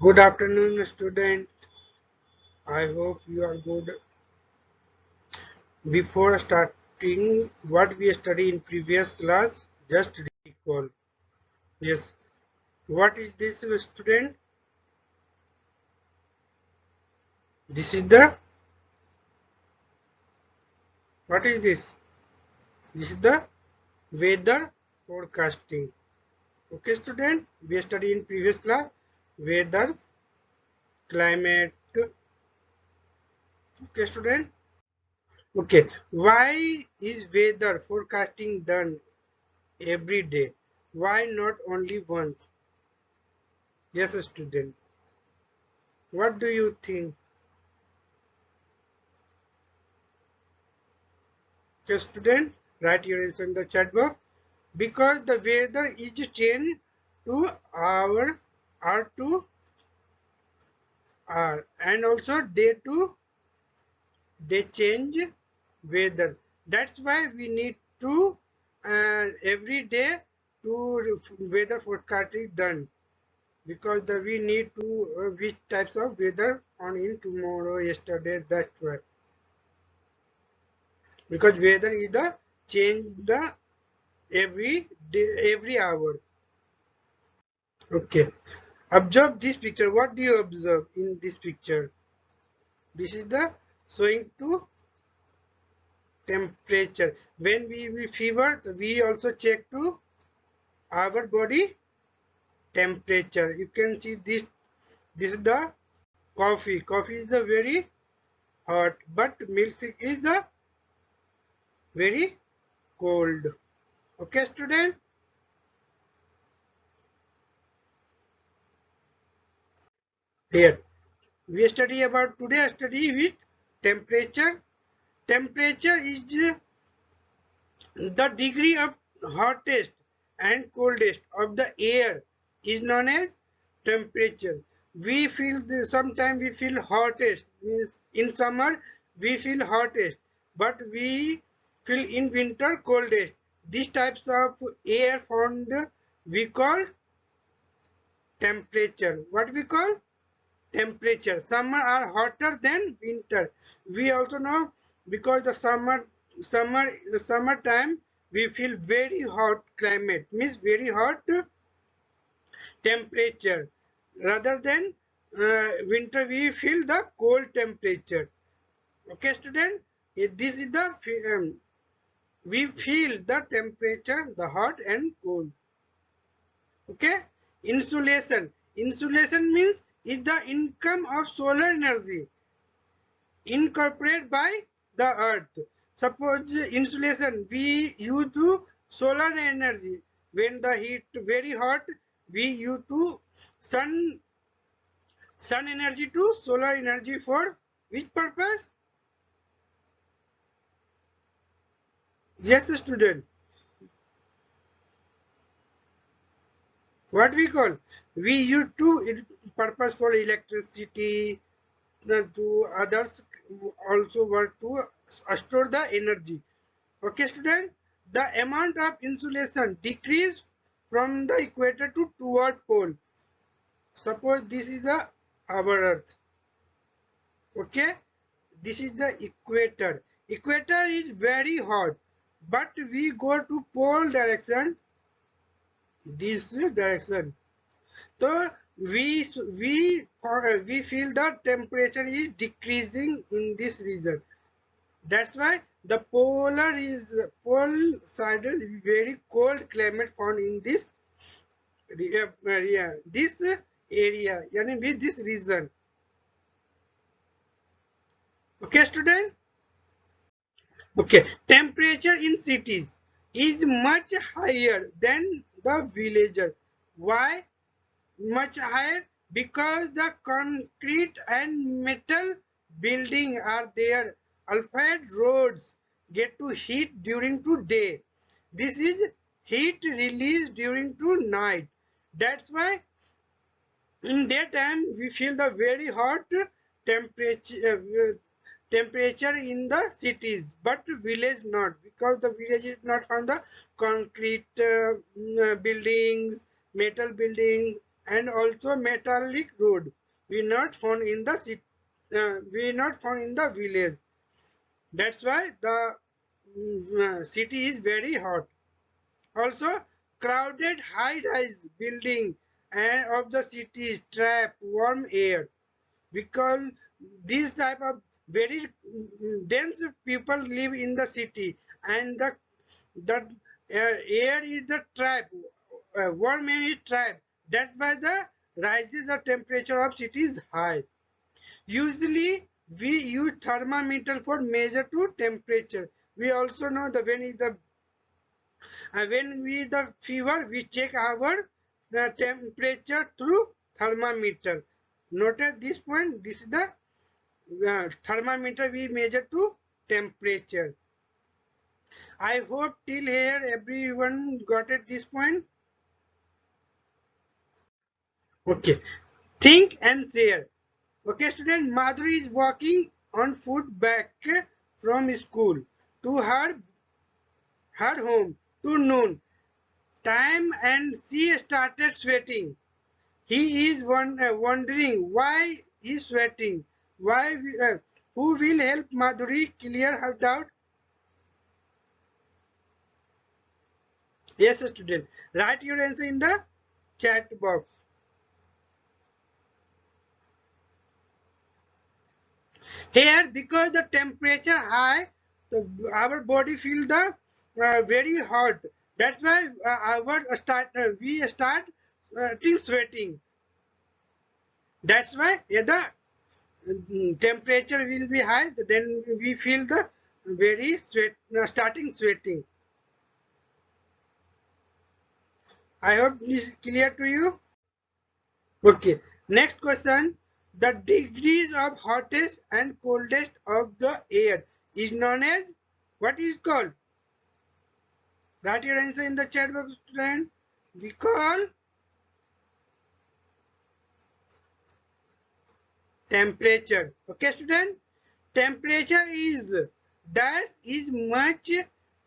Good afternoon, student. I hope you are good. Before starting what we study in previous class, just recall. Yes. What is this, student? This is the what is this? This is the weather forecasting. Okay, student. We study in previous class weather, climate. Okay, student. Okay. Why is weather forecasting done every day? Why not only once? Yes, student. What do you think? Okay, student, write your answer in the chat box. Because the weather is changed to hour to hour, and also day to day change weather. That's why we need to every day to weather forecasting done, because we need to which types of weather on in tomorrow, yesterday. That's why, because weather is the change the every day, every hour. Okay. Observe this picture. What do you observe in this picture? This is the showing to temperature. When we fever, we also check to our body temperature. You can see this. This is the coffee. Coffee is the very hot, but milkshake is the very cold. Okay, student. Here we study about today. Study with temperature. Temperature is the degree of hottest and coldest of the air is known as temperature. We feel sometimes we feel hottest, means in summer we feel hottest, but we feel in winter coldest. These types of air found we call temperature. What we call temperature. Summer are hotter than winter. We also know, because the summertime we feel very hot climate, means very hot temperature, rather than winter we feel the cold temperature. Okay, student. This is the we feel the temperature, the hot and cold. Okay. Insulation means is the income of solar energy incorporated by the earth. Suppose insulation we use to solar energy. When the heat very hot, we use to sun energy to solar energy. For which purpose? Yes, student. What we call, we use to purpose for electricity, to others also work to store the energy. Okay, student. The amount of insulation decrease from the equator to toward pole. Suppose this is the our earth. Okay, this is the equator. Equator is very hot, but we go to pole direction, this direction. So we feel the temperature is decreasing in this region. That's why the pole side is very cold climate found in this area. This area, yani with this region. Okay, student. Okay, temperature in cities is much higher than the villager. Why much higher? Because the concrete and metal building are there. Alphabet roads get to heat during to day. This is heat released during to night. That's why in daytime we feel the very hot temperature temperature in the cities, but village not, because the village is not on the concrete buildings, metal buildings, and also metallic road. We not found in the city. We not found in the village. That's why the city is very hot. Also, crowded high-rise building and of the cities trap warm air because these type of very dense people live in the city, and the air is the trap, warm air is trap. That's why the rises the temperature of city is high. Usually we use thermometer for measure to temperature. We also know the when we the fever, we check our the temperature through thermometer. Note at this point, this is the thermometer we measure to temperature. I hope till here everyone got at this point. Okay. Think and share. Okay, student, Madhuri is walking on foot back from school to her home to noon time, and she started sweating. He is wondering why he's sweating. Who will help Madhuri clear her doubt? Yes, student. Write your answer in the chat box. Here, because the temperature high, our body feel the very hot. That's why we start sweating. That's why the temperature will be high. Then we feel the very starting sweating. I hope this is clear to you. Okay. Next question. The degrees of hottest and coldest of the air is known as, what is called? Write your answer in the chat box, student. We call temperature. Okay, student. Temperature is much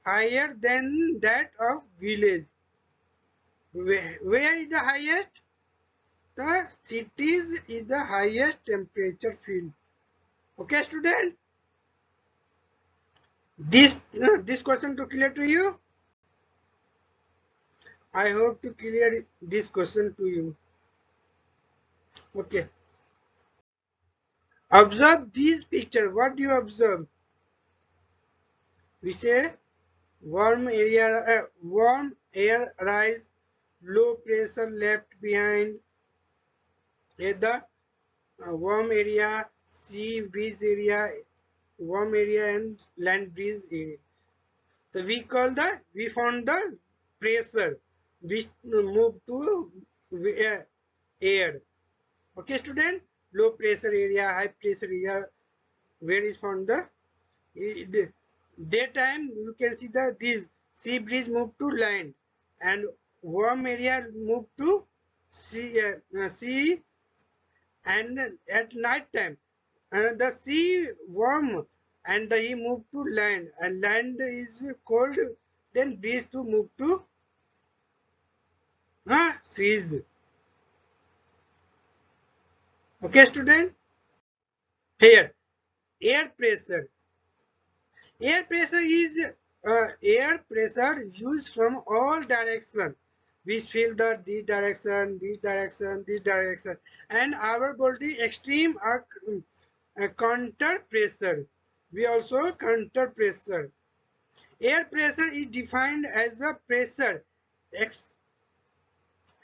higher than that of village. Where is the highest? The cities is the highest temperature field. Okay, student. This question to clear to you. I hope to clear this question to you. Okay. Observe this picture. What do you observe? We say warm air rise, low pressure left behind. At the warm area, sea breeze area, warm area and land breeze area. So we found the pressure which move to air. Okay, student. Low pressure area, high pressure area. Where is found the daytime? You can see this sea breeze move to land, and warm area move to sea, and at night time the sea warm and he move to land, and land is cold, then breeze to move to seas. Okay, student. Here, air pressure. Air pressure used from all direction. We feel that this direction, this direction, this direction, and our body extreme counter pressure. We also counter pressure. Air pressure is defined as the pressure ex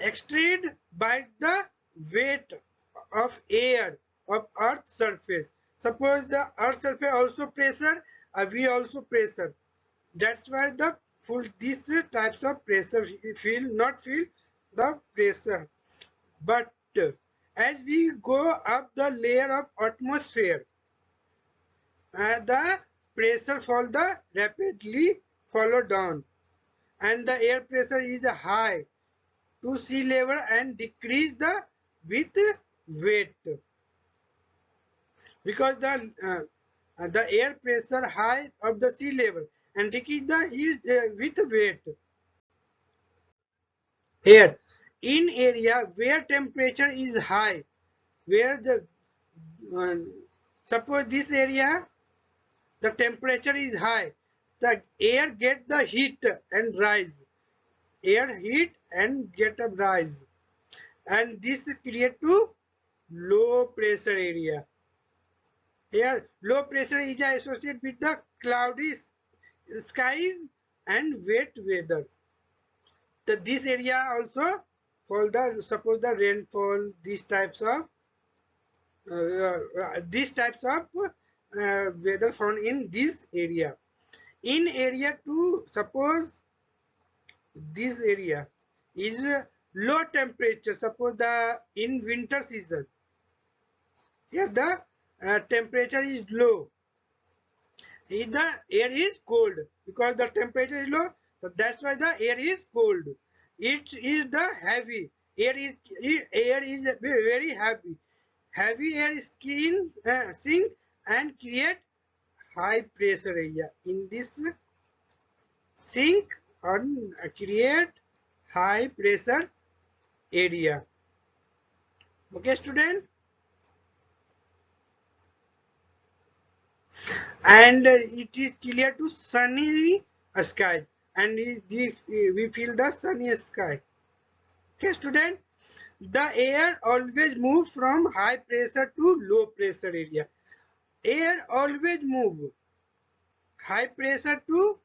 exerted by the weight of air of Earth's surface. Suppose the Earth's surface also pressure, we also pressure. That's why the full these types of pressure not feel the pressure. But as we go up the layer of atmosphere, the pressure rapidly follow down, and the air pressure is high to sea level and decrease with weight, because the air pressure high of the sea level and decrease the heat with weight. Here, in area where temperature is high, where the uh, suppose this area the temperature is high, the air get the heat and rise, air heat and get a rise, and this create to low pressure area. Here low pressure is associated with the cloudy skies and wet weather. This area also for the suppose the rainfall, these types of weather found in this area. In area 2, suppose this area is low temperature, suppose the in winter season, here the temperature is low, here the air is cold, because the temperature is low, so that's why the air is cold. It is the heavy air is very heavy. Heavy air skin sink and create high pressure area. In this sink and create high pressure area. Okay, student. And it is clear to sunny sky, and we feel the sunny sky. Okay, student. The air always move from high pressure to low pressure area. Air always move high pressure to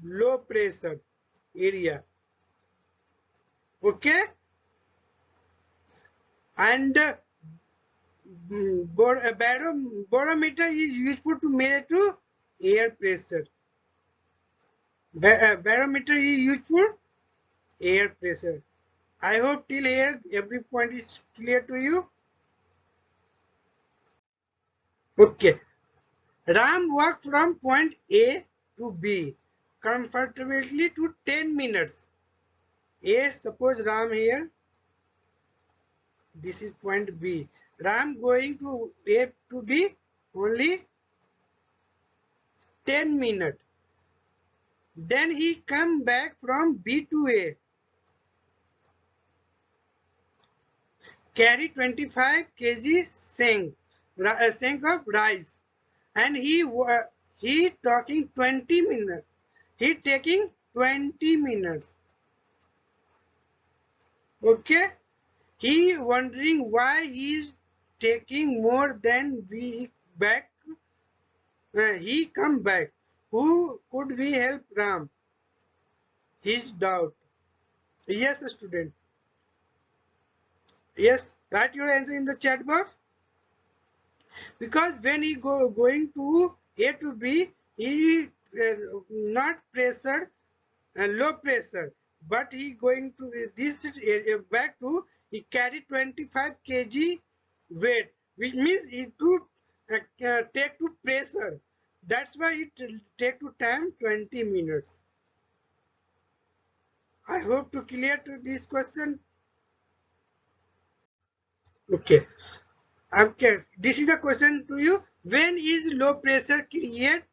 low pressure area. Okay, and barometer is useful to measure to air pressure. Barometer is useful air pressure. I hope till here every point is clear to you. Okay, Ram walked from point A to B comfortably to 10 minutes. A, suppose Ram here, this is point B. Ram going to A to B only 10 minutes. Then he come back from B to A. Carry 25 kg sink of rice. And he talking 20 minutes. He taking 20 minutes. Okay? He wondering why he is taking more than we back. He come back. Who could we help Ram? His doubt. Yes, student. Yes, write your answer in the chat box. Because when he going to A to B, he not pressure low pressure, but he going to this back to he carry 25 kg weight, which means he to take to pressure. That's why it take to time 20 minutes. I hope to clear to this question. Okay. Okay. This is the question to you. When is low pressure create?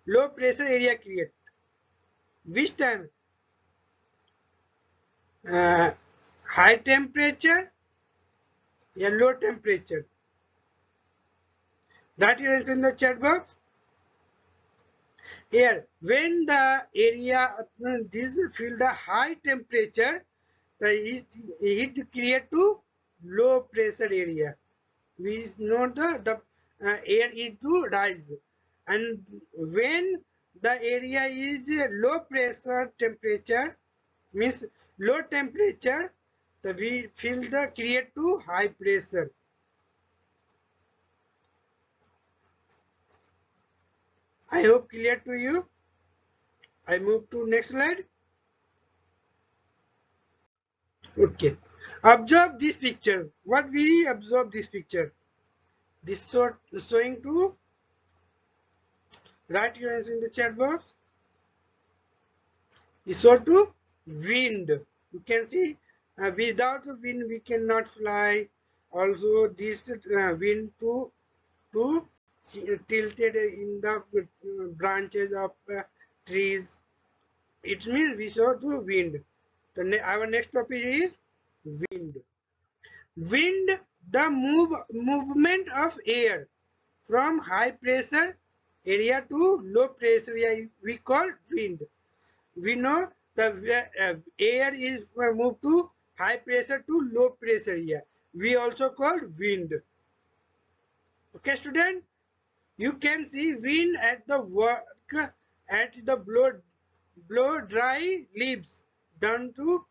Low pressure area create. Which time? High temperature, yeah, low temperature. That is answer in the chat box. Here, when the area this feel the high temperature, the heat create to low pressure area. We know the air is to rise, and when the area is low pressure temperature, means low temperature, we feel the create to high pressure. I hope clear to you. I move to next slide. Okay. Observe this picture. What we observe this picture? This sort showing to write your answer in the chat box. Is so to wind. You can see without the wind we cannot fly. Also this wind to tilted in the branches of trees. It means we saw to wind. Our next topic is wind. Wind, the movement of air from high pressure area to low pressure area, we call wind. We know the air is moved to high pressure to low pressure area. We also call wind. Okay, student, you can see wind at the work at the blow dry leaves down to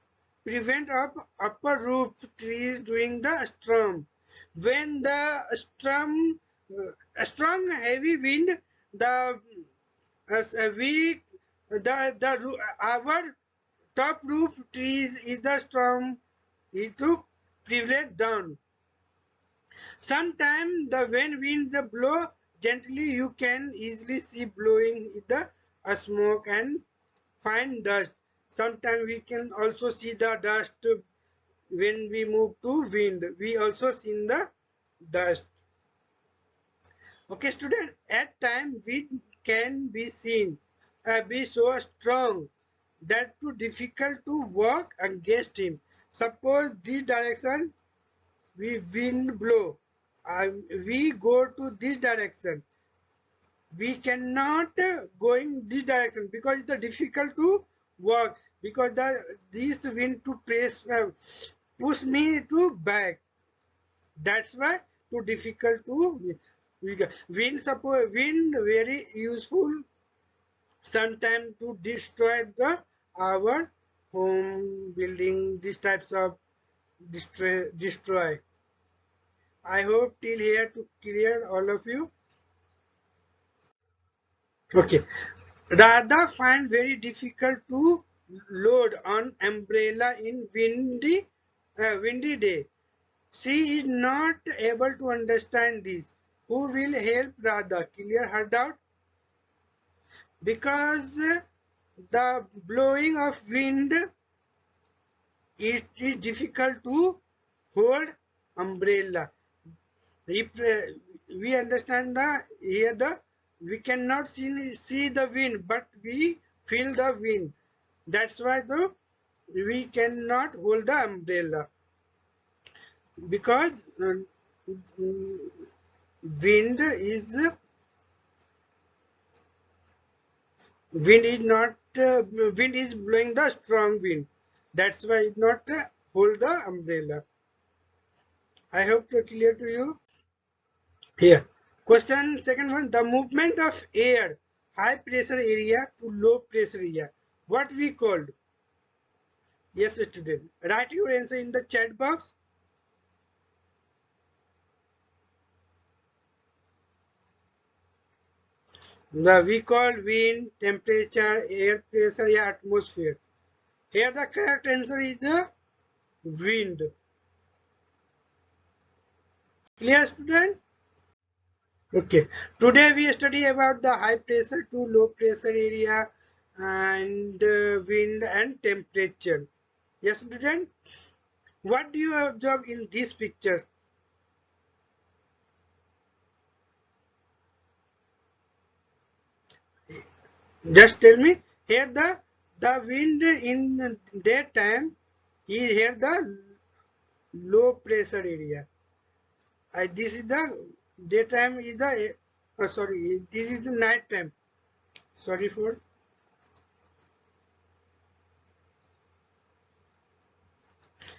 prevent up upper roof trees during the storm. When the storm, a strong heavy wind, the we the our top roof trees is the storm is to prevent down. Sometimes the when winds blow gently, you can easily see blowing the smoke and fine dust. Sometimes we can also see the dust when we move to wind. We also see the dust. Okay, student. At time wind can be seen be so strong that too difficult to walk against him. Suppose this direction we wind blow. We go to this direction. We cannot go in this direction because it's difficult to walk because this wind to push me to back. That's why too difficult to wind very useful sometimes to destroy our home building. These types of destroy. I hope till here to clear all of you. Okay. Radha find very difficult to load on umbrella in windy day. She is not able to understand this. Who will help Radha clear her doubt? Because the blowing of wind, it is difficult to hold umbrella. If we understand we cannot see the wind, but we feel the wind. That's why we cannot hold the umbrella because wind is not wind is blowing the strong wind. That's why it not hold the umbrella. I hope to clear to you. Here, question second one, the movement of air, high pressure area to low pressure area. What we called? Yes, student. Write your answer in the chat box. We call wind, temperature, air pressure, yeah, atmosphere. Here the correct answer is the wind. Clear, student? Okay. Today we study about the high pressure to low pressure area and wind and temperature. Yes, student? What do you observe in these pictures? Just tell me. Here the wind in daytime is here the low pressure area. This is the daytime is the sorry, this is the night time. Sorry for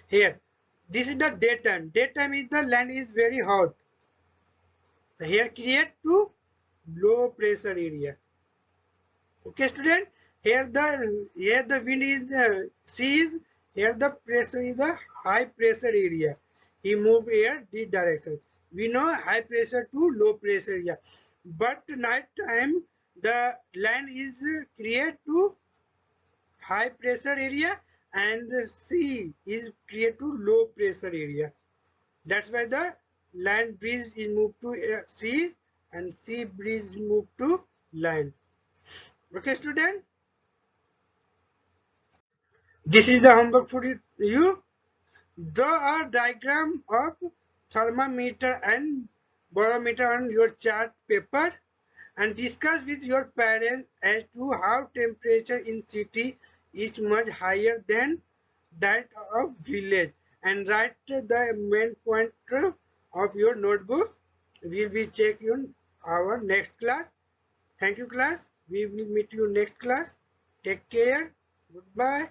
here. This is the daytime. Daytime is the land is very hot. Here create to low pressure area. Okay, student. Here the wind is seas. Here the pressure is the high pressure area. He move air this direction. We know high pressure to low pressure area. But night time the land is create to high pressure area and the sea is create to low pressure area. That's why the land breeze is moved to sea and sea breeze moved to land. Okay, student. This is the homework for you. Draw a diagram of thermometer and barometer on your chart paper and discuss with your parents as to how temperature in city is much higher than that of village, and write the main point of your notebook. We will be check in our next class. Thank you class. We will meet you next class. Take care. Goodbye.